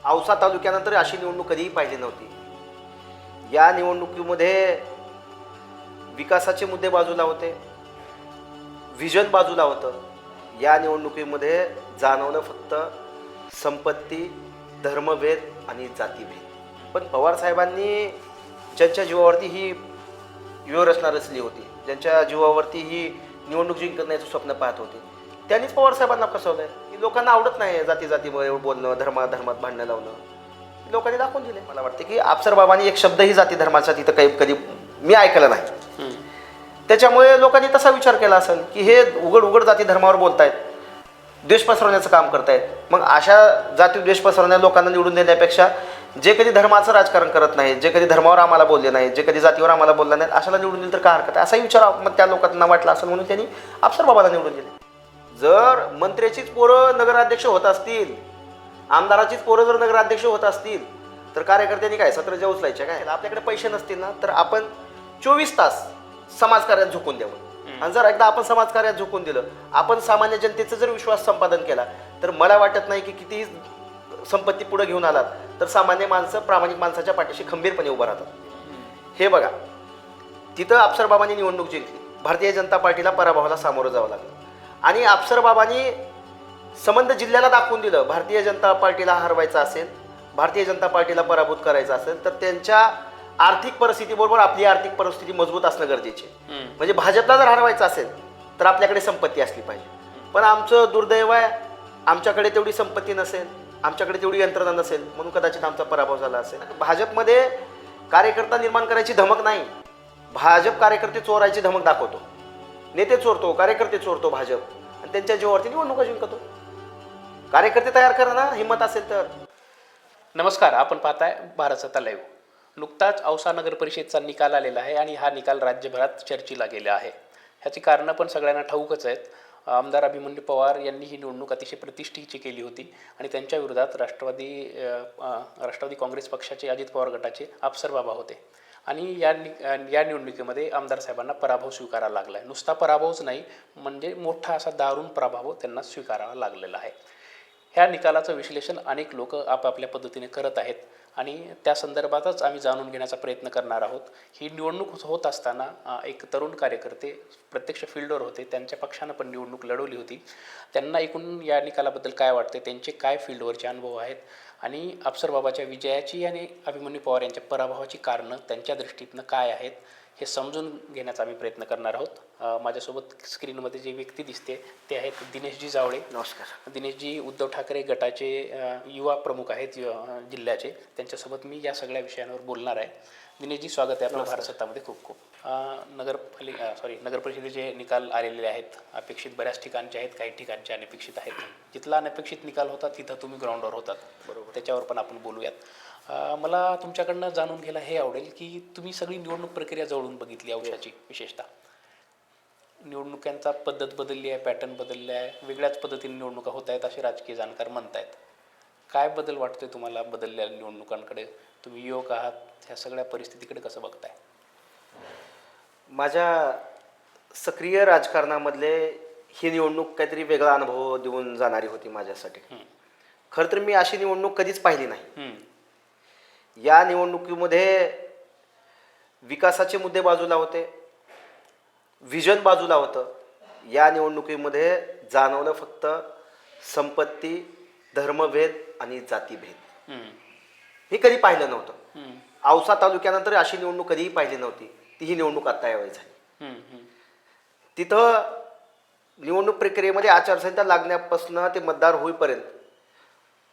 औसा तालुक्यानंतर अशी निवडणूक कधीही पाहिली नव्हती. या निवडणुकीमध्ये विकासाचे मुद्दे बाजूला होते, व्हिजन बाजूला होतं. या निवडणुकीमध्ये जाणवलं फक्त संपत्ती, धर्मभेद आणि जातीभेद. पण पवार साहेबांनी ज्यांच्या जीवावरती ही व्यूहरचना रचली होती, ज्यांच्या जीवावरती ही निवडणूक जिंकण्याचं स्वप्न पाहत होते, त्यांनीच पवार साहेबांना फसवलंय. की लोकांना आवडत नाही जाती जातीमध्ये बोलणं, धर्मात भांडणं लावणं. लोकांनी दाखवून दिले. मला वाटते की अफसर बाबांनी एक शब्दही जाती धर्माचा तिथं काही कधी मी ऐकलं नाही. त्याच्यामुळे लोकांनी तसा विचार केला असेल की हे उघड उघड जाती धर्मावर बोलतायत, द्वेष पसरवण्याचं काम करतायत. मग अशा जाती द्वेष पसरवण्या लोकांना निवडून देण्यापेक्षा जे कधी धर्माचं राजकारण करत नाहीत, जे कधी धर्मावर आम्हाला बोलले नाहीत, जे कधी जातीवर आम्हाला बोलला नाहीत, अशाला निवडून दिलं तर काय हरकत आहे, असाही विचार मग त्या लोकांना वाटला असेल म्हणून त्यांनी अफसर बाबाला निवडून दिले. जर मंत्र्याचीच पोरं नगराध्यक्ष होत असतील, आमदाराचीच पोरं जर नगराध्यक्ष होत असतील, तर कार्यकर्त्यांनी काय सत्र उचलायचे काय? आपल्याकडे पैसे नसतील ना, तर आपण 24 तास समाजकार्यात झोकून द्यावं. आणि जर एकदा आपण समाजकार्यात झोकून दिलं, आपण सामान्य जनतेचा जर विश्वास संपादन केला, तर मला वाटत नाही की कितीही संपत्ती पुढे घेऊन आलात तर सामान्य माणसं प्रामाणिक माणसाच्या पाठीशी खंबीरपणे उभं राहतात. हे बघा, तिथं अफसरबाबांनी निवडणूक जिंकली, भारतीय जनता पार्टीला पराभवाला सामोरं जावं लागलं. आणि अफसरबाबांनी संबंध जिल्ह्याला दाखवून दिलं, भारतीय जनता पार्टीला हरवायचं असेल, भारतीय जनता पार्टीला पराभूत करायचं असेल, तर त्यांच्या आर्थिक परिस्थितीबरोबर आपली आर्थिक परिस्थिती मजबूत असणं गरजेचे. म्हणजे भाजपला जर हरवायचं असेल तर आपल्याकडे संपत्ती असली पाहिजे. पण आमचं दुर्दैव आहे, आमच्याकडे तेवढी संपत्ती नसेल, आमच्याकडे तेवढी यंत्रणा नसेल, म्हणून कदाचित आमचा पराभव झाला असेल. भाजपमध्ये कार्यकर्ता निर्माण करायची धमक नाही, भाजप कार्यकर्ते चोरायची धमक दाखवतो. नेते चोरतो, कार्यकर्ते चोरतो भाजप, आणि त्यांच्या जीवावरती निवडणुका जिंकतो. कार्यकर्ते तयार करा ना, हिंमत असेल तर. नमस्कार, आपण पाहताय भारत सत्ता लाईव्ह. नुकताच औसा नगर परिषदेचा निकाल आलेला आहे आणि हा निकाल राज्यभरात चर्चेला गेला आहे. ह्याची कारणं पण सगळ्यांना ठाऊकच आहेत. आमदार अभिमन्यू पवार यांनी ही निवडणूक अतिशय प्रतिष्ठेची केली होती आणि त्यांच्या विरोधात राष्ट्रवादी काँग्रेस पक्षाचे अजित पवार गटाचे अफसर बाबा होते. आणि या निवडणुकीमध्ये आमदार साहेबांना पराभव स्वीकारावा लागला आहे. नुसता पराभवच नाही, म्हणजे मोठा असा दारुण पराभव त्यांना स्वीकारावा लागलेला आहे. ह्या निकालाचं विश्लेषण अनेक लोक आपापल्या पद्धतीने करत आहेत आणि त्या संदर्भातच आम्ही जाणून घेण्याचा प्रयत्न करणार आहोत. ही निवडणूक होत असताना एक तरुण कार्यकर्ते प्रत्यक्ष फील्डवर होते, त्यांच्या पक्षानं पण निवडणूक लढवली होती. त्यांना एकूण या निकालाबद्दल काय वाटते, त्यांचे काय फील्डवरचे अनुभव आहेत आणि अफसरबाबाच्या विजयाची आणि अभिमन्यू पवार यांच्या पराभवाची कारणं त्यांच्या दृष्टीतनं काय आहेत हे समजून घेण्याचा आम्ही प्रयत्न करणार आहोत. माझ्यासोबत स्क्रीनमध्ये जी व्यक्ती दिसते ते आहेत दिनेशजी जावळे. नमस्कार. दिनेशजी उद्धव ठाकरे गटाचे युवा प्रमुख आहेत जिल्ह्याचे. त्यांच्यासोबत मी या सगळ्या विषयांवर बोलणार आहे. दिनेशजी, स्वागत आहे आपलं भारत सत्तामध्ये. खूप खूप. नगर परिषदेचे निकाल आलेले आहेत. अपेक्षित बऱ्याच ठिकाणचे आहेत, काही ठिकाणचे अनपेक्षित आहेत. जिथला अनपेक्षित निकाल होता तिथं तुम्ही ग्राउंडवर होतात, बरोबर, त्याच्यावर पण आपण बोलूयात. मला तुमच्याकडनं जाणून घ्यायला हे आवडेल की तुम्ही सगळी निवडणूक प्रक्रिया जवळून बघितली औषधाची. विशेषतः निवडणुकांचा पद्धत बदलली आहे, पॅटर्न बदलले आहे, वेगळ्याच पद्धतीने निवडणुका होत आहेत असे राजकीय जाणकार म्हणतायत. काय बदल वाटतोय तुम्हाला बदललेल्या निवडणुकांकडे? तुम्ही युवक आहात, ह्या सगळ्या परिस्थितीकडे कसं बघताय? माझ्या सक्रिय राजकारणामधले ही निवडणूक काहीतरी वेगळा अनुभव देऊन जाणारी होती माझ्यासाठी. खरं तर मी अशी निवडणूक कधीच पाहिली नाही. या निवडणुकीमध्ये विकासाचे मुद्दे बाजूला होते, व्हिजन बाजूला होतं. या निवडणुकीमध्ये जाणवलं फक्त संपत्ती, धर्मभेद आणि जातीभेद. हे कधी पाहिलं नव्हतं. औसा तालुक्यानंतर अशी निवडणूक कधीही पाहिली नव्हती. ती ही निवडणूक आता यावेळी झाली. तिथं निवडणूक प्रक्रियेमध्ये आचारसंहिता लागण्यापासून ते मतदार होईपर्यंत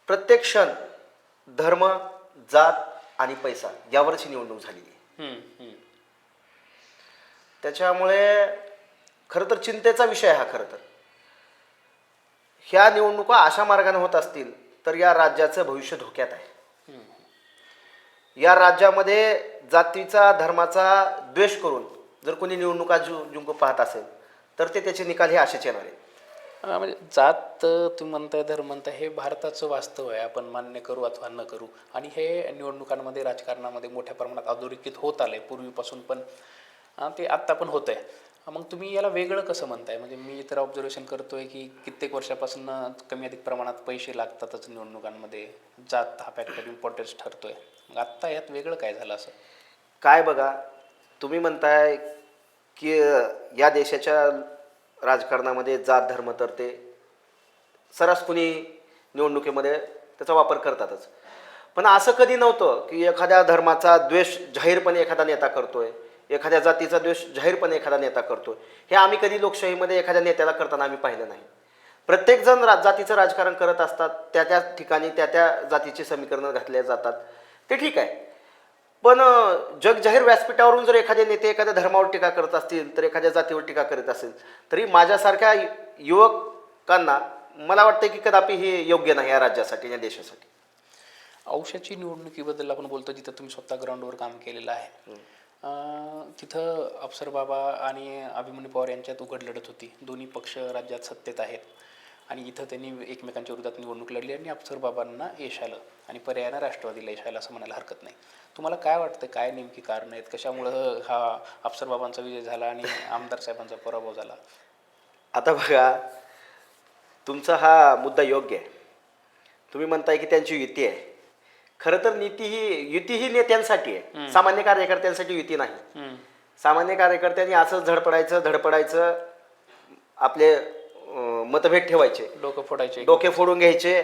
प्रत्येक क्षण धर्म, जात आणि पैसा यावरच ही निवडणूक झालेली आहे. त्याच्यामुळे खरं तर चिंतेचा विषय हा. खरं तर ह्या निवडणुका अशा मार्गाने होत असतील तर या राज्याचं भविष्य धोक्यात आहे. या राज्यामध्ये जातीचा, धर्माचा द्वेष करून जर कोणी निवडणुका जिंकू पाहत असेल तर त्याचे निकाल हे असेच येणार आहेत. म्हणजे जात तुम्ही म्हणताय, धर्म म्हणताय, हे भारताचं वास्तव आहे, आपण मान्य करू अथवा न करू. आणि हे निवडणुकांमध्ये, राजकारणामध्ये मोठ्या प्रमाणात अधोरेखित होत आलं आहे पूर्वीपासून, पण ते आत्ता पण होत आहे. मग तुम्ही याला वेगळं कसं म्हणताय? म्हणजे मी तर ऑब्झर्वेशन करतोय की कित्येक वर्षापासून कमी अधिक प्रमाणात पैसे लागतातच निवडणुकांमध्ये, जात हा फॅक्टर इम्पॉर्टन्स ठरतोय. मग आत्ता यात वेगळं काय झालं असं? काय बघा, तुम्ही म्हणताय की या देशाच्या राजकारणामध्ये जात धर्म तर ते सर्रास कुणी निवडणुकीमध्ये त्याचा वापर करतातच. पण असं कधी नव्हतं की एखाद्या धर्माचा द्वेष जाहीरपणे एखादा नेता करतोय, एखाद्या जातीचा द्वेष जाहीरपणे एखादा नेता करतोय. हे आम्ही कधी लोकशाहीमध्ये एखाद्या नेत्याला करताना आम्ही पाहिलं नाही. प्रत्येकजण जातीचं राजकारण करत असतात, त्या त्या ठिकाणी त्या त्या जातीची समीकरणं घातल्या जातात, ते ठीक आहे. पण जगजाहीर व्यासपीठावरून जर एखादे नेते एखाद्या धर्मावर टीका करत असतील, तर एखाद्या जातीवर टीका करत असेल, तरी माझ्यासारख्या युवकांना मला वाटतं की कदापि हे योग्य नाही या राज्यासाठी, या देशासाठी. औषधाची निवडणुकीबद्दल आपण बोलतो, जिथं तुम्ही स्वतः ग्राउंडवर काम केलेलं आहे. तिथं अफसर बाबा आणि अभिमन्यू पवार यांच्यात उघड लढत होती. दोन्ही पक्ष राज्यात सत्तेत आहेत आणि इथं त्यांनी एकमेकांच्या विरोधात निवडणूक लढली आणि अफसर बाबांना यश आलं आणि पर्यायानं राष्ट्रवादीला यश आलं असं म्हणायला हरकत नाही. तुम्हाला काय वाटतं, काय नेमकी कारणं आहेत, कशामुळं हा अफसर बाबांचा विजय झाला आणि आमदार साहेबांचा पराभव झाला? आता बघा, तुमचा हा मुद्दा योग्य आहे. तुम्ही म्हणताय की त्यांची युती आहे. खरं तर युती ही नेत्यांसाठी आहे, सामान्य कार्यकर्त्यांसाठी युती नाही. सामान्य कार्यकर्त्यांनी असंच धडपडायचं, आपले मतभेद ठेवायचे, डोके फोडून घ्यायचे.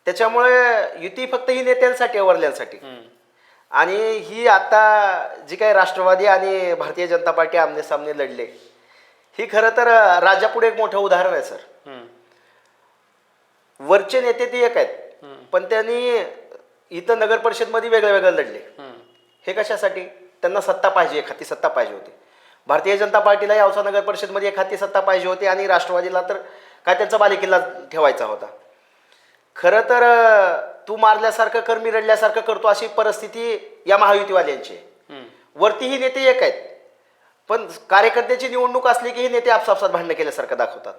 त्याच्यामुळे युती फक्त ही नेत्यांसाठी, वरल्यांसाठी. आणि ही आता जी काही राष्ट्रवादी आणि भारतीय जनता पार्टी आमने सामने लढले, ही खरं तर राज्यापुढे एक मोठं उदाहरण आहे सर. वरचे नेते ते एक आहेत, पण त्यांनी इथं नगर परिषदमध्ये वेगळं लढले. हे कशासाठी? त्यांना सत्ता पाहिजे, एखादी सत्ता पाहिजे होती. भारतीय जनता पार्टीलाही औसा नगर परिषदमध्ये एखादी सत्ता पाहिजे होती आणि राष्ट्रवादीला तर काय त्यांचा बालेकिल्ला ठेवायचा होता. खरं तर तू मारल्यासारखं कर, मी रडल्यासारखं करतो, अशी परिस्थिती या महायुतीवाल्यांची. वरती ही नेते एक आहेत, पण कार्यकर्त्याची निवडणूक असली की हे नेते आपसापसात भांडणं केल्यासारखं दाखवतात.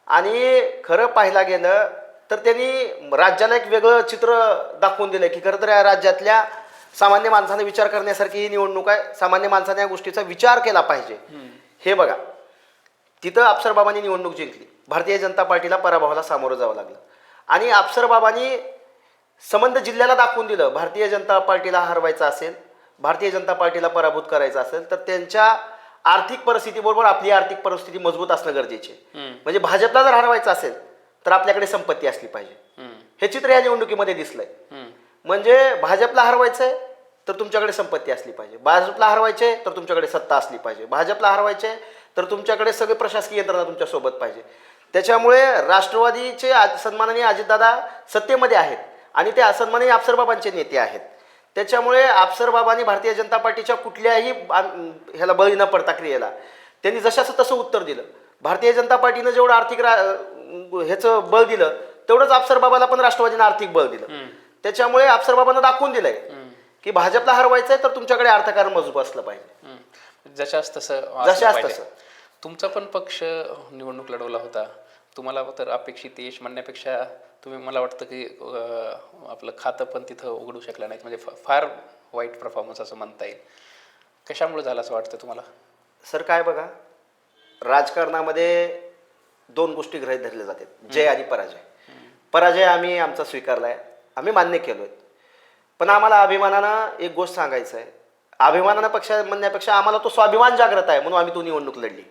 आणि खरं पाहायला गेलं तर त्यांनी राज्याला एक वेगळं चित्र दाखवून दिलं की खरं तर या राज्यातल्या सामान्य माणसाने विचार करण्यासारखी ही निवडणूक आहे, सामान्य माणसाने या गोष्टीचा विचार केला पाहिजे. हे बघा, तिथं अफसरबाबांनी निवडणूक जिंकली, भारतीय जनता पार्टीला पराभवाला सामोरं जावं लागलं. आणि अफसरबाबांनी संबंध जिल्ह्याला दाखवून दिलं, भारतीय जनता पार्टीला हरवायचं असेल, भारतीय जनता पार्टीला पराभूत करायचं असेल, तर त्यांच्या आर्थिक परिस्थितीबरोबर आपली आर्थिक परिस्थिती मजबूत असणं गरजेचे. म्हणजे भाजपला जर हरवायचं असेल तर आपल्याकडे संपत्ती असली पाहिजे. हे चित्र या निवडणुकीमध्ये दिसलंय. म्हणजे भाजपला हरवायचंय तर तुमच्याकडे संपत्ती असली पाहिजे, भाजपला हरवायचे तर तुमच्याकडे सत्ता असली पाहिजे, भाजपला हरवायचे तर तुमच्याकडे सगळे प्रशासकीय यंत्रणा तुमच्या सोबत पाहिजे. त्याच्यामुळे राष्ट्रवादीचे सन्माननीय अजितदादा सत्तेमध्ये आहेत आणि ते सन्माननीय अफसरबाबांचे नेते आहेत. त्याच्यामुळे अफसरबाबांनी भारतीय जनता पार्टीच्या कुठल्याही ह्याला बळी न पडता क्रियेला त्यांनी जशाचं तसं उत्तर दिलं. भारतीय जनता पार्टीनं जेवढं आर्थिक ह्याचं बळ दिलं, तेवढंच अफसरबाबाला पण राष्ट्रवादीनं आर्थिक बळ दिलं. त्याच्यामुळे अफसरबाबांना दाखवून दिलंय की भाजपला हरवायचंय तर तुमच्याकडे अर्थकारण मजबूत असलं पाहिजे. जशाच तसं. तुमचा पण पक्ष निवडणूक लढवला होता, तुम्हाला तर अपेक्षित यश म्हणण्यापेक्षा तुम्ही, मला वाटतं की आपलं खातं पण तिथं उघडू शकलं नाहीत, म्हणजे फार वाईट परफॉर्मन्स असं म्हणता येईल. कशामुळे झालं असं वाटतं तुम्हाला? सर काय बघा, राजकारणामध्ये दोन गोष्टी गृहीत धरल्या जातात, जय आणि पराजय. पराजय आम्ही आमचा स्वीकारलाय, आम्ही मान्य केलोय. पण आम्हाला अभिमानानं एक गोष्ट सांगायचं आहे, अभिमानानं पक्ष म्हणण्यापेक्षा आम्हाला तो स्वाभिमान जागृत आहे, म्हणून आम्ही तो निवडणूक लढली.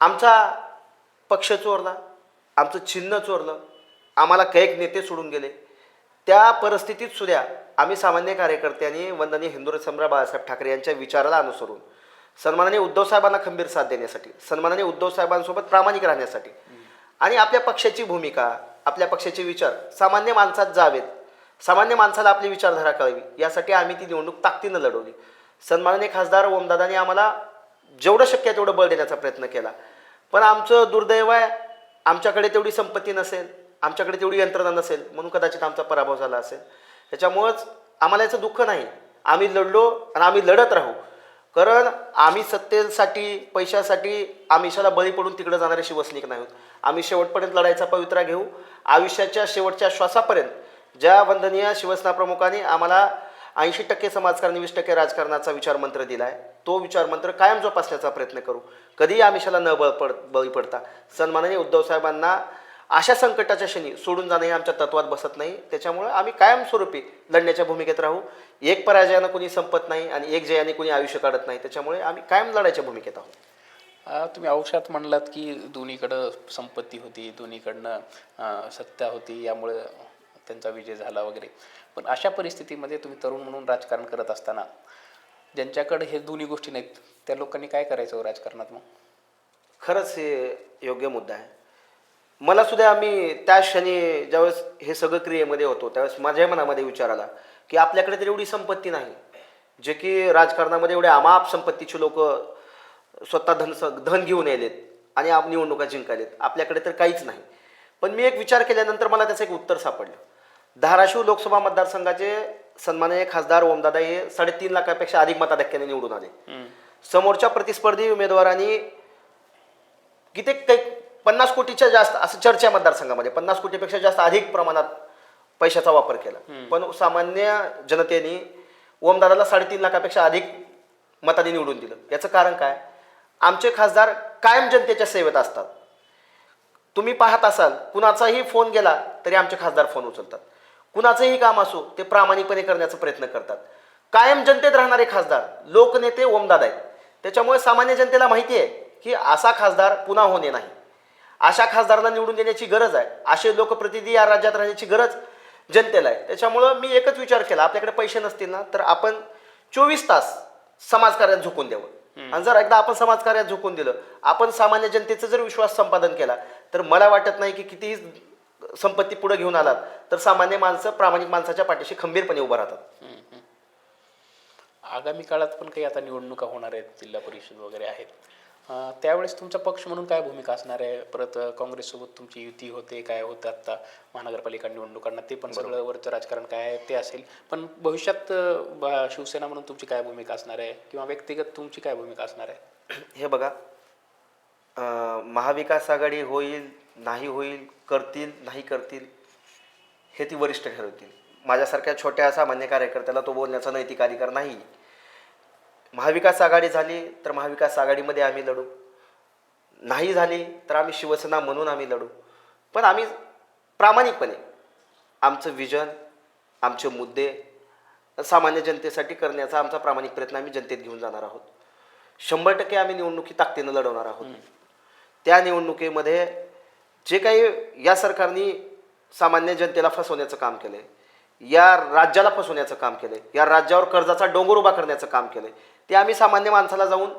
आमचा पक्ष चोरला, आमचं चिन्ह चोरलं, आम्हाला कैक नेते सोडून गेले. त्या परिस्थितीत सुद्धा आम्ही सामान्य कार्यकर्त्यांनी वंदनीय हिंदू सम्राट बाळासाहेब ठाकरे यांच्या विचाराला अनुसरून सन्माननीय उद्धव साहेबांना खंबीर साथ देण्यासाठी, सन्माननीय उद्धव साहेबांसोबत प्रामाणिक राहण्यासाठी आणि आपल्या पक्षाची भूमिका, आपल्या पक्षाचे विचार सामान्य माणसात जावेत, सामान्य माणसाला आपली विचारधारा कळावी, यासाठी आम्ही ती निवडणूक ताकदीनं लढवली. सन्माननीय खासदार ओमदादांनी आम्हाला जेवढं शक्य आहे तेवढं बळ देण्याचा प्रयत्न केला. पण आमचं दुर्दैव आहे, आमच्याकडे तेवढी संपत्ती नसेल, आमच्याकडे तेवढी यंत्रणा नसेल, म्हणून कदाचित आमचा पराभव झाला असेल. त्याच्यामुळंच आम्हाला याचं दुःख नाही. आम्ही लढलो आणि आम्ही लढत राहू, कारण आम्ही सत्तेसाठी, पैशासाठी आमिषाला बळी पडून तिकडे जाणारे शिवसैनिक नाही आहोत. आम्ही शेवटपर्यंत लढायचा पवित्रा घेऊ. आयुष्याच्या शेवटच्या श्वासापर्यंत ज्या वंदनीय शिवसेना प्रमुखांनी आम्हाला 80% समाजकारणी 20% राजकारणाचा विचारमंत्र दिलाय. तो विचारमंत्र कायम जोपासण्याचा प्रयत्न करू. कधीही आमिषाला न बळी पडता सन्माननीय उद्धव साहेबांना अशा संकटाच्या क्षणी सोडून जाणं हे आमच्या तत्वात बसत नाही. त्याच्यामुळे आम्ही कायमस्वरूपी लढण्याच्या भूमिकेत राहू. एक पराजयानं कोणी संपत नाही आणि एक जयाने कोणी आयुष्य काढत नाही. त्याच्यामुळे आम्ही कायम लढायच्या भूमिकेत आहोत. तुम्ही औषधात म्हणलात की दोन्हीकडं संपत्ती होती, दोन्हीकडनं सत्ता होती, यामुळे त्यांचा विजय झाला वगैरे. पण अशा परिस्थितीमध्ये तुम्ही तरुण म्हणून राजकारण करत असताना ज्यांच्याकडे हे दोन्ही गोष्टी नाहीत त्या लोकांनी काय करायचं राजकारणात मग? खरंच हे योग्य मुद्दा आहे. मला सुद्धा आम्ही त्या क्षणी ज्यावेळेस हे सगळं क्रियेमध्ये होतो त्यावेळेस माझ्या मनामध्ये विचार आला की आपल्याकडे तर एवढी संपत्ती नाही, जे की राजकारणामध्ये एवढे अमाप संपत्तीचे लोक स्वतः धन घेऊन यायलेत आणि निवडणुका जिंकायलेत. आपल्याकडे तर काहीच नाही. पण मी एक विचार केल्यानंतर मला त्याचं एक उत्तर सापडलं. धाराशिव लोकसभा मतदारसंघाचे सन्माननीय खासदार ओमदादा हे 3.5 लाखापेक्षा अधिक मताधिक्याने निवडून आले. समोरच्या प्रतिस्पर्धी उमेदवारांनी कित्येक काही 50 कोटीच्या जास्त असं चर्चा मतदारसंघामध्ये 50 कोटीपेक्षा जास्त अधिक प्रमाणात पैशाचा वापर केला. पण सामान्य जनतेने ओमदादाला 3.5 लाखापेक्षा अधिक मताने निवडून दिलं. याचं कारण काय? आमचे खासदार कायम जनतेच्या सेवेत असतात. तुम्ही पाहत असाल कुणाचाही फोन गेला तरी आमचे खासदार फोन उचलतात. कुणाचंही काम असो ते प्रामाणिकपणे करण्याचा प्रयत्न करतात. कायम जनतेत राहणारे खासदार लोकनेते ओमदादा आहेत. त्याच्यामुळे सामान्य जनतेला माहिती आहे की असा खासदार पुन्हा होणे नाही. अशा खासदारांना निवडून देण्याची गरज आहे. असे लोकप्रतिनिधी या राज्यात राहण्याची गरज जनतेला आहे. त्याच्यामुळं मी एकच विचार केला, आपल्याकडे पैसे नसतील ना तर आपण 24 तास समाजकार्यात झोकून द्यावं. आणि जर एकदा आपण समाजकार्यात झोकून दिलं, आपण सामान्य जनतेचा जर विश्वास संपादन केला तर मला वाटत नाही की कितीही संपत्ती पुढे घेऊन आलात तर सामान्य माणसं प्रामाणिक माणसाच्या पाठीशी खंबीरपणे उभं राहतात. आगामी काळात पण काही आता निवडणुका होणार आहेत, जिल्हा परिषद वगैरे आहेत, त्यावेळेस तुमचा पक्ष म्हणून काय भूमिका असणार आहे? परत काँग्रेससोबत तुमची युती होते, काय होतं आता महानगरपालिका निवडणुकांना, ते पण सगळं वरचं राजकारण काय आहे ते असेल. पण भविष्यात शिवसेना म्हणून तुमची काय भूमिका असणार आहे किंवा व्यक्तिगत तुमची काय भूमिका असणार आहे? हे बघा, महाविकास आघाडी होईल नाही होईल, करतील नाही करतील हे ती वरिष्ठ ठरवतील. माझ्यासारख्या छोट्या सामान्य कार्यकर्त्याला तो बोलण्याचा नैतिक अधिकार नाही. महाविकास आघाडी झाली तर महाविकास आघाडीमध्ये आम्ही लढू, नाही झाली तर आम्ही शिवसेना म्हणून आम्ही लढू. पण आम्ही प्रामाणिकपणे आमचं विजन, आमचे मुद्दे सामान्य जनतेसाठी करण्याचा आमचा प्रामाणिक प्रयत्न आम्ही जनतेत घेऊन जाणार आहोत. 100% आम्ही निवडणुकी ताकदीनं लढवणार आहोत. त्या निवडणुकीमध्ये जे काही या सरकारने सामान्य जनतेला फसवण्याचं काम केलंय, या राज्याला फसवण्याचं काम केलंय, या राज्यावर कर्जाचा डोंगर उभा करण्याचं काम केलंय, ते आम्ही सामान्य माणसाला जाऊन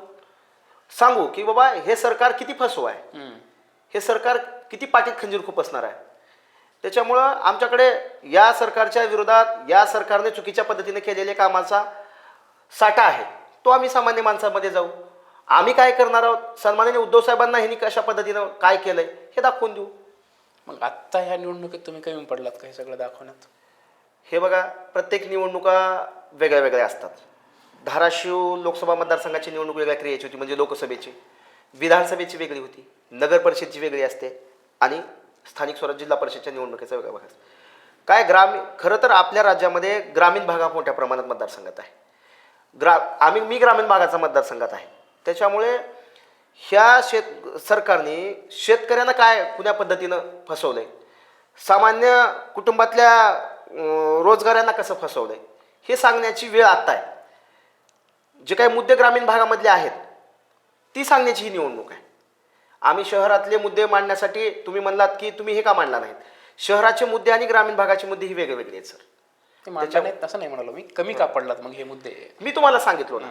सांगू की बाबा हे सरकार किती फसव आहे, हे सरकार किती पाठीत खंजीर खुपसणार आहे. त्याच्यामुळं आमच्याकडे या सरकारच्या विरोधात या सरकारने चुकीच्या पद्धतीने केलेल्या कामाचा साठा आहे. तो आम्ही सामान्य माणसामध्ये जाऊ. आम्ही काय करणार आहोत, सन्माननीय उद्धव साहेबांना ह्यांनी कशा पद्धतीनं काय केलंय हे दाखवून देऊ. मग आत्ता ह्या निवडणुकीत तुम्ही कमी पडलात का हे सगळं दाखवण्यात? हे बघा, प्रत्येक निवडणुका वेगळ्या वेगळ्या असतात. धाराशिव लोकसभा मतदारसंघाची निवडणूक वेगळ्या क्रियेची होती, म्हणजे लोकसभेची. विधानसभेची वेगळी होती, नगर परिषदची वेगळी असते आणि स्थानिक स्वराज्य जिल्हा परिषदच्या निवडणुकीचा वेगळा भाग असतो. काय खरं तर आपल्या राज्यामध्ये ग्रामीण भागात मोठ्या प्रमाणात मतदारसंघात आहे. मी ग्रामीण भागाचा मतदारसंघात आहे. त्याच्यामुळे ह्या सरकारने शेतकऱ्यांना काय कुण्या पद्धतीनं फसवलंय, सामान्य कुटुंबातल्या रोजगारांना कसं फसवलंय हे सांगण्याची वेळ आत्ता आहे. जे काही मुद्दे ग्रामीण भागामधले आहेत ती सांगण्याची ही निवडणूक आहे. आम्ही शहरातले मुद्दे मांडण्यासाठी, तुम्ही म्हणलात की तुम्ही हे का मांडला नाहीत, शहराचे मुद्दे आणि ग्रामीण भागाचे मुद्दे ही वेगळे वेगळे आहेत सर. ते मांडले नाहीत असं नाही म्हणालो मी, कमी का पडलात मग हे मुद्दे? मी तुम्हाला सांगितलो ना,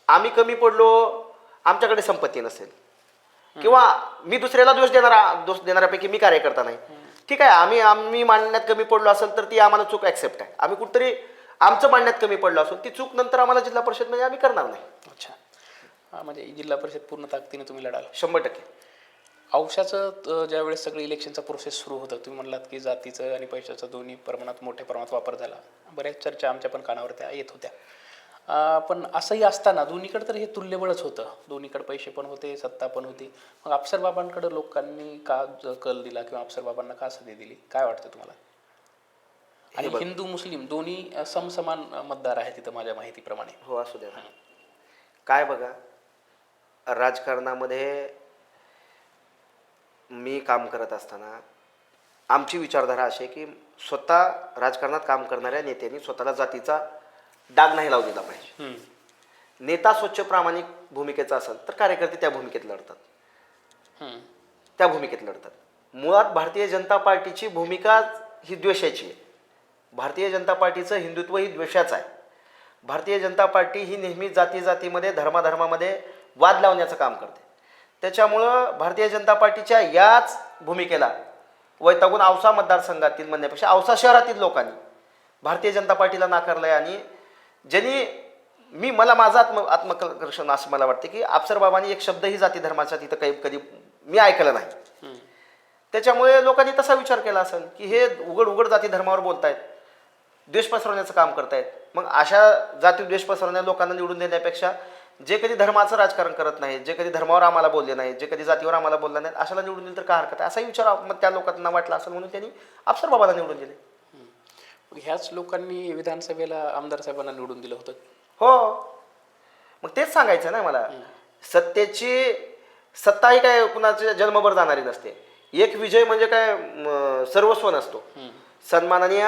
आम्ही कमी पडलो, आमच्याकडे संपत्ती नसेल किंवा मी दुसऱ्याला दोष देणाऱ्यापैकी मी कार्यकर्ता नाही. ठीक आहे, आम्ही मांडण्यात कमी पडलो असेल तर ती आम्हाला चूक ॲक्सेप्ट आहे. आम्ही कुठतरी आमचं मांडण्यात कमी पडलो असेल ती चूक नंतर आम्हाला जिल्हा परिषदमध्ये आम्ही करणार नाही. अच्छा, म्हणजे जिल्हा परिषद पूर्ण ताकदीने तुम्ही लढाल? 100%. औषधाचं ज्यावेळेस सगळी इलेक्शनचा प्रोसेस सुरू होतं, तुम्ही म्हणलात की जातीचं आणि पैशाचा दोन्ही मोठ्या प्रमाणात वापर झाला. बऱ्याच चर्चा आमच्या पण कानावर त्या येत होत्या. पण असंही असताना दोन्हीकडे तर हे तुल्यबळच होतं, दोन्हीकडे पैसे पण होते, सत्ता पण होती. मग अफसरबाबांकडे लोकांनी का कल दिला किंवा अफसरबाबांना का संधी दिली, काय वाटतं तुम्हाला? आणि बघ. हिंदू मुस्लिम दोन्ही समसमान मतदार आहेत तिथं माझ्या माहितीप्रमाणे. हो असू द्या ना. काय बघा, राजकारणामध्ये मी काम करत असताना आमची विचारधारा अशी आहे की स्वतः राजकारणात काम करणाऱ्या नेत्यांनी स्वतःला जातीचा डाग नाही लावू दिला पाहिजे. हम्म. नेता स्वच्छ प्रामाणिक भूमिकेचा असेल तर कार्यकर्ते त्या भूमिकेत लढतात. हम्म. त्या भूमिकेत लढतात. मुळात भारतीय जनता पार्टीची भूमिका ही द्वेषाची आहे. भारतीय जनता पार्टीचं हिंदुत्व ही द्वेषाचं आहे. भारतीय जनता पार्टी ही नेहमी जातीमध्ये धर्मामध्ये वाद लावण्याचं काम करते. त्याच्यामुळं भारतीय जनता पार्टीच्या याच भूमिकेला वैतागून औसा मतदारसंघातील म्हणण्यापेक्षा औसा शहरातील लोकांनी भारतीय जनता पार्टीला नाकारलं आहे. आणि ज्यांनी मला माझं आत्मकर्षण असं मला वाटतं की अफसर बाबांनी एक शब्दही जाती धर्माचा तिथं कधी मी ऐकलं नाही. त्याच्यामुळे लोकांनी तसा विचार केला असेल की हे उघड जाती धर्मावर बोलतायत, द्वेष पसरवण्याचं काम करतायत. मग अशा जाती द्वेष पसरवणाऱ्या लोकांना निवडून देण्यापेक्षा जे कधी धर्माचं राजकारण करत नाहीत, जे कधी धर्मावर आम्हाला बोलले नाहीत, जे कधी जातीवर आम्हाला बोलले नाहीत, अशाला निवडून दिलं तर काय हरकत आहे असा विचार मग त्या लोकांना वाटला असेल म्हणून त्यांनी अफसर बाबाला निवडून दिले. मग ह्याच लोकांनी विधानसभेला आमदार साहेबांना निवडून दिलं होतं. हो, मग तेच सांगायचं ना मला. सत्ता ही काय कुणाच्या जन्मभर जाणारी नसते. एक विजय म्हणजे काय सर्वस्व नसतो. सन्माननीय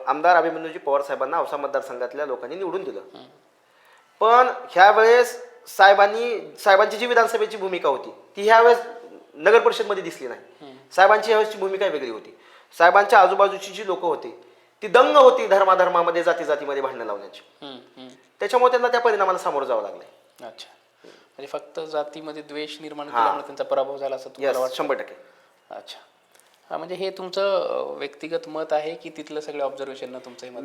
आमदार अभिमन्यूजी पवार साहेबांना औसा मतदारसंघातल्या लोकांनी निवडून दिलं. पण ह्या वेळेस साहेबांची जी विधानसभेची भूमिका होती ती ह्या वेळेस नगर परिषदमध्ये दिसली नाही. साहेबांची ह्यावेळेसची भूमिका वेगळी होती. साहेबांच्या आजूबाजूची जी लोक होती ती दंग होती धर्मामध्ये जातीमध्ये भांडणं लावण्याची. त्याच्यामुळे त्यांना त्या परिणामाला सामोरं जावं लागलंय. अच्छा, म्हणजे फक्त जातीमध्ये द्वेष निर्माण केल्यामुळे त्यांचा पराभव झाला असं तुम्हाला वाटतं? 100%. अच्छा, हा, म्हणजे हे तुमचं व्यक्तिगत मत आहे की तिथलं सगळं ऑब्झर्वेशन तुमचं हे मत?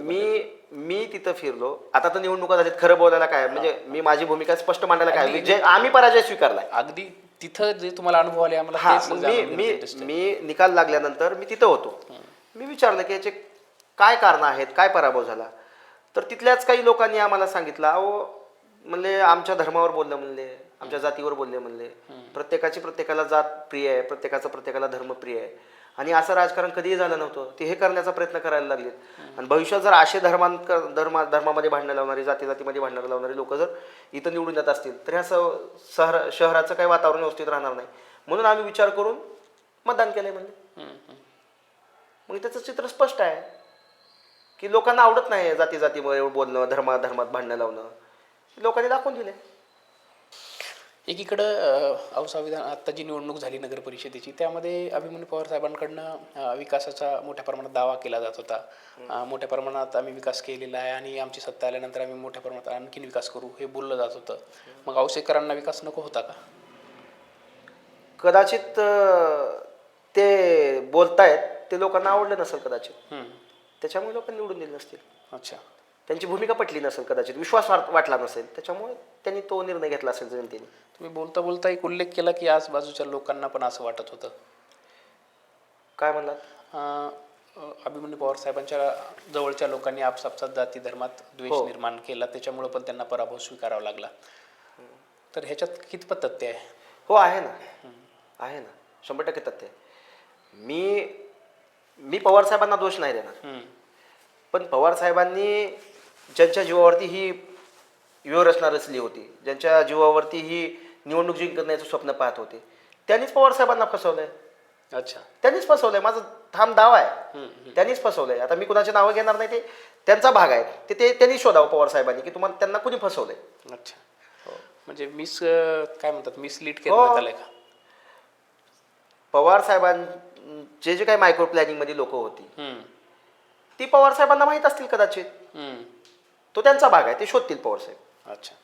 मी तिथं फिरलो. आता तर निवडणुका झालीत, खरं बोलायला काय म्हणजे मी माझी भूमिका स्पष्ट मांडायला काय जे आम्ही पराजय स्वीकारलाय. अगदी तिथं जे तुम्हाला अनुभव आले आम्हाला हा, तेच मग जाणून घेण्याचं interest आहे. मी निकाल लागल्यानंतर मी तिथं होतो. मी विचारलं की याचे काय कारणं आहेत, काय पराभव झाला. तर तिथल्याच काही लोकांनी आम्हाला सांगितलं, अहो म्हणले आमच्या धर्मावर बोललं म्हणले, आमच्या जातीवर बोलले म्हणले. प्रत्येकाला जात प्रिय आहे, प्रत्येकाला धर्म प्रिय आहे. आणि असं राजकारण कधीही झालं नव्हतं. ते हे करण्याचा प्रयत्न करायला लागलेत. आणि भविष्यात जर असे धर्मामध्ये भांडणं लावणारी जातीमध्ये भांडणं लावणारी लोक जर इथं निवडून येत असतील तर ह्या शहराचं काही वातावरण व्यवस्थित राहणार नाही. म्हणून आम्ही विचार करून मतदान केलंय म्हणजे. मग त्याचं चित्र स्पष्ट आहे की लोकांना आवडत नाही जातीमध्ये बोलणं, धर्मात भांडणं लावणं. लोकांनी दाखवून दिले. एकीकडं औसा विधान आत्ता जी निवडणूक झाली नगर परिषदेची त्यामध्ये अभिमन्यू पवार साहेबांकडनं विकासाचा मोठ्या प्रमाणात दावा केला जात होता. मोठ्या प्रमाणात आम्ही विकास केलेला आहे आणि आमची सत्ता आल्यानंतर आम्ही मोठ्या प्रमाणात आणखीन विकास करू हे बोललं जात होतं. मग औसेकरांना विकास नको होता का? कदाचित ते बोलतायत ते लोकांना आवडलं नसेल कदाचित. त्याच्यामुळे लोकांनी निवडून दिले नसतील. अच्छा, त्यांची भूमिका पटली नसेल कदाचित, विश्वास वाटला नसेल. त्याच्यामुळे त्यांनी तो निर्णय घेतला असेल जनतेने. तुम्ही बोलता एक उल्लेख केला की आजबाजूच्या लोकांना पण असं वाटत होतं. काय म्हणलात? अभिमन्यू पवार साहेबांच्या जवळच्या लोकांनी आपापसात जाती धर्मात द्वेष निर्माण केला त्याच्यामुळे पण त्यांना पराभव स्वीकारावा लागला. तर ह्याच्यात कितपत तथ्य आहे? हो, आहे ना 100% तथ्य आहे. मी पवार साहेबांना दोष नाही देणार. पण पवार साहेबांनी ज्यांच्या जीवावरती ही व्यूहरचना रचली होती, ज्यांच्या जीवावरती ही निवडणूक जिंकण्याचं स्वप्न पाहत होते, त्यांनीच पवार साहेबांना फसवलंय. अच्छा, त्यांनीच फसवलंय. माझं ठाम दावा आहे. त्यांनीच फसवलंय. आता मी कुणाची नावं घेणार नाही, ते त्यांचा भाग आहे. ते त्यांनी शोधावं पवार साहेबांनी की त्यांना कुणी फसवलंय. अच्छा, म्हणजे काय म्हणतात मिसलीड करण्यात आलंय का? पवार साहेबांचे जे काही मायक्रो प्लॅनिंग मध्ये लोक होती ती पवार साहेबांना माहीत असतील कदाचित. तो त्यांचा भाग आहे, ते शोधतील पवार साहेब. अच्छा,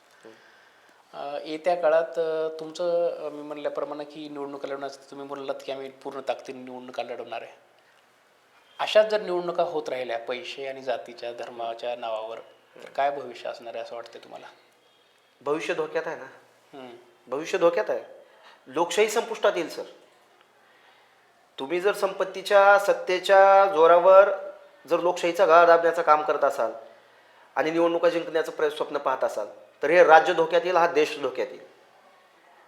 येत्या काळात तुमचं मी म्हणल्याप्रमाणे की निवडणुका लढवण्याचं तुम्ही बोललात की आम्ही पूर्ण ताकदीने निवडणुका लढवणार आहे. अशाच जर निवडणुका होत राहिल्या पैसे आणि जातीच्या धर्माच्या नावावर तर काय भविष्य असणार आहे असं वाटतं तुम्हाला? भविष्य धोक्यात आहे ना. भविष्य धोक्यात आहे. लोकशाही संपुष्टात येईल सर. तुम्ही जर संपत्तीच्या सत्तेच्या जोरावर जर लोकशाहीचा गाळा दाबण्याचं काम करत असाल आणि निवडणुका जिंकण्याचं स्वप्न पाहत असाल तर हे राज्य धोक्यात येईल, हा देश धोक्यात येईल.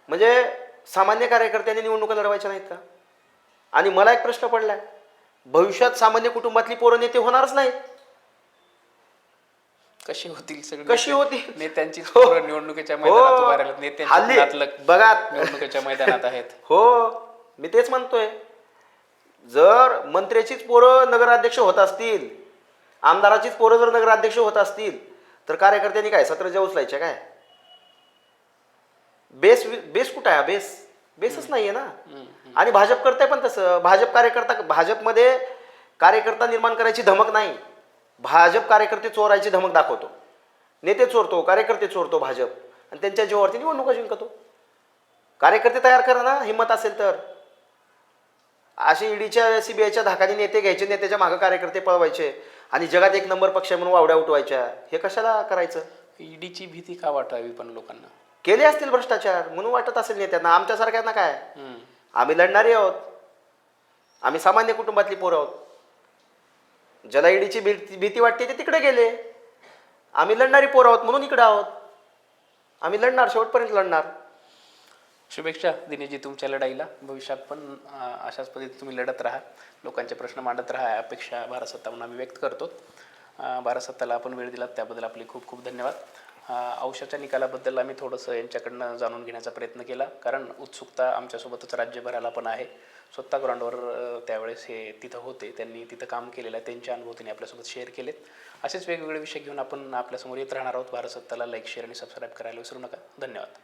म्हणजे सामान्य कार्यकर्त्यांनी निवडणुका लढवायच्या नाहीत का? आणि मला एक प्रश्न पडलाय भविष्यात सामान्य कुटुंबातली पोरं नेते होणारच नाहीत. कशी होतील सगळे कशी होतील? नेत्यांचीच हो. पोरं निवडणुकीच्या मैदानात उभा राहिलेत, नेत्यांच्या हल्ली नातलग बघा निवडणुकीच्या मैदानात आहेत. हो, मी तेच म्हणतोय. जर मंत्र्याचीच पोरं नगराध्यक्ष होत असतील, आमदाराचीच पोरं जर नगराध्यक्ष होत असतील, तर कार्यकर्त्यांनी काय सत्र उचलायच्या काय? बेस बेस कुठं आहे? बेसच नाहीये ना. आणि भाजप करते पण तसं. भाजपमध्ये कार्यकर्ता निर्माण करायची धमक नाही. भाजप कार्यकर्ते चोरायची धमक दाखवतो. नेते चोरतो, कार्यकर्ते चोरतो भाजप, आणि त्यांच्या जीवावरती निवडणुका जिंकतो. कार्यकर्ते तयार करा ना, हिंमत असेल तर. असे ईडीच्या सीबीआयच्या धाकाने नेते घ्यायचे, नेत्याच्या मागे कार्यकर्ते पळवायचे आणि जगात एक नंबर पक्ष म्हणून वावड्या उठवायच्या. हे कशाला करायचं? ईडीची भीती का वाटावी पण लोकांना? केले असतील भ्रष्टाचार म्हणून वाटत असेल नेत्यांना. आमच्यासारख्यांना काय? हम्म. आम्ही लढणारे आहोत. आम्ही सामान्य कुटुंबातली पोरं आहोत. ज्याला ईडीची भीती वाटते ते तिकडे गेले. आम्ही लढणारी पोरं आहोत म्हणून इकडे आहोत. आम्ही लढणार, शेवटपर्यंत लढणार. शुभेच्छा दिनेशजी तुमच्या लढाईला. भविष्यात पण अशाच पद्धतीने तुम्ही लढत राहा, लोकांचे प्रश्न मांडत राहा, अपेक्षा भारत सत्ता म्हणून आम्ही व्यक्त करतो. भारत सत्ताला आपण वेळ दिलात त्याबद्दल आपले खूप खूप धन्यवाद. औषधाच्या निकालाबद्दल आम्ही थोडंसं यांच्याकडनं जाणून घेण्याचा प्रयत्न केला, कारण उत्सुकता आमच्यासोबतच राज्यभराला पण आहे. स्वतः ग्राउंडवर त्यावेळेस हे तिथं होते, त्यांनी तिथं काम केलेलं आहे, त्यांच्या अनुभव त्यांनी आपल्यासोबत शेअर केलेत. असेच वेगवेगळे विषय घेऊन आपण आपल्यासमोर येत राहणार आहोत. भारत सत्ताला लाईक, शेअर आणि सबस्क्राईब करायला विसरू नका. धन्यवाद.